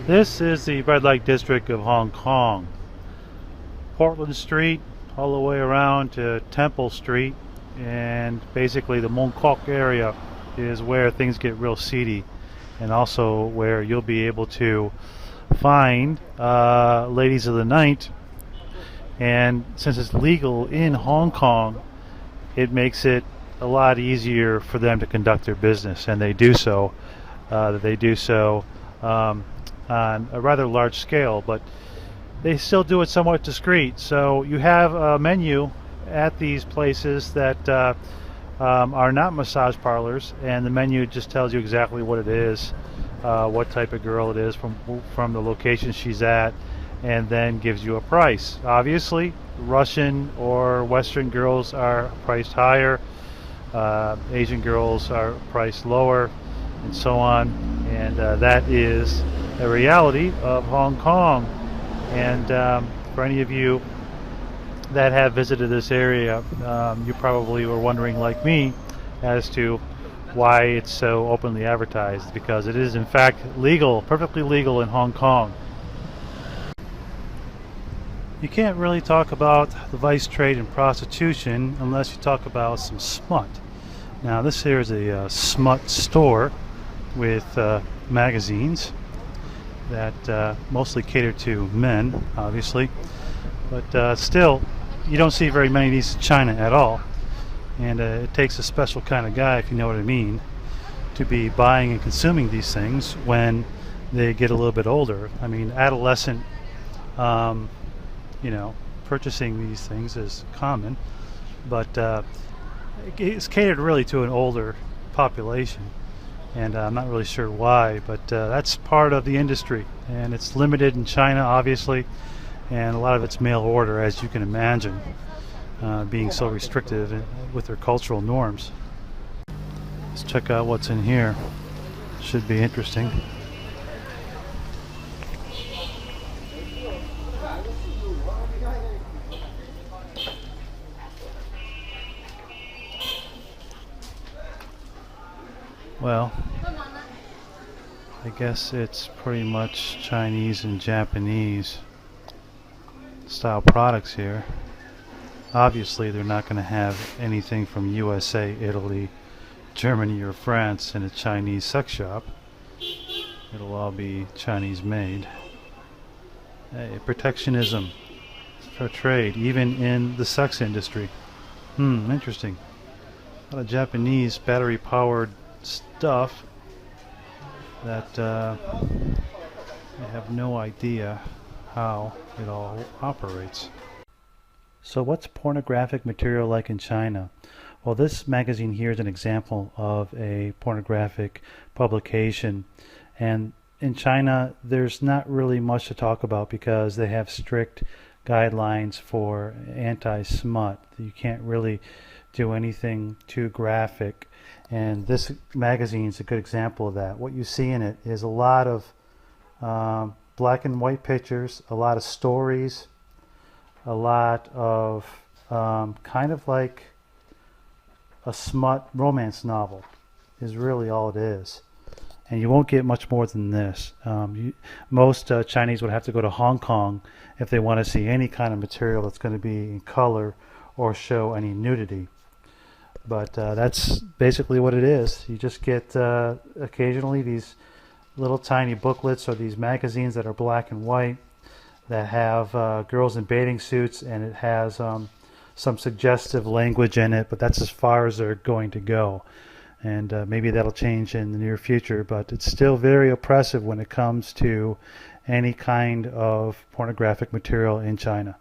This is the red light district of Hong Kong. Portland Street all the way around to Temple Street, and basically the Mong Kok area is where things get real seedy, and also where you'll be able to find ladies of the night. And since it's legal in Hong Kong, it makes it a lot easier for them to conduct their business, and they do so. They do so um, on a rather large scale, but they still do it somewhat discreet. So you have a menu at these places that are not massage parlors, and the menu just tells you exactly what it is, what type of girl it is, from the location she's at, and then gives you a price. Obviously, Russian or Western girls are priced higher, Asian girls are priced lower, and so on. And that is the reality of Hong Kong. And for any of you that have visited this area, you probably were wondering, like me, as to why it's so openly advertised, because it is in fact legal, perfectly legal in Hong Kong. You can't really talk about the vice trade and prostitution unless you talk about some smut. Now this here is a smut store with magazines that mostly cater to men, obviously, but still you don't see very many of these in China at all, and it takes a special kind of guy, if you know what I mean, to be buying and consuming these things when they get a little bit older. I mean, adolescent um, purchasing these things is common, but it's catered really to an older population, and I'm not really sure why, but that's part of the industry, and it's limited in China, obviously, and a lot of it's mail order, as you can imagine, being so restrictive with their cultural norms. Let's check out what's in here. Should be interesting. Well, I guess it's pretty much Chinese and Japanese style products here. Obviously, they're not going to have anything from USA, Italy, Germany, or France in a Chinese sex shop. It'll all be Chinese made. Hey, protectionism for trade, even in the sex industry. Interesting. A lot of Japanese battery powered stuff that I have no idea how it all operates. So what's pornographic material like in China? Well, this magazine here is an example of a pornographic publication, and in China there's not really much to talk about because they have strict guidelines for anti-smut. You can't really do anything too graphic, and this magazine is a good example of that. What you see in it is a lot of black and white pictures, a lot of stories, a lot of kind of like a smut romance novel is really all it is. And you won't get much more than this. Most Chinese would have to go to Hong Kong if they want to see any kind of material that's going to be in color or show any nudity. But that's basically what it is. You just get occasionally these little tiny booklets or these magazines that are black and white that have girls in bathing suits, and it has some suggestive language in it, but that's as far as they're going to go. And maybe that'll change in the near future, but it's still very oppressive when it comes to any kind of pornographic material in China.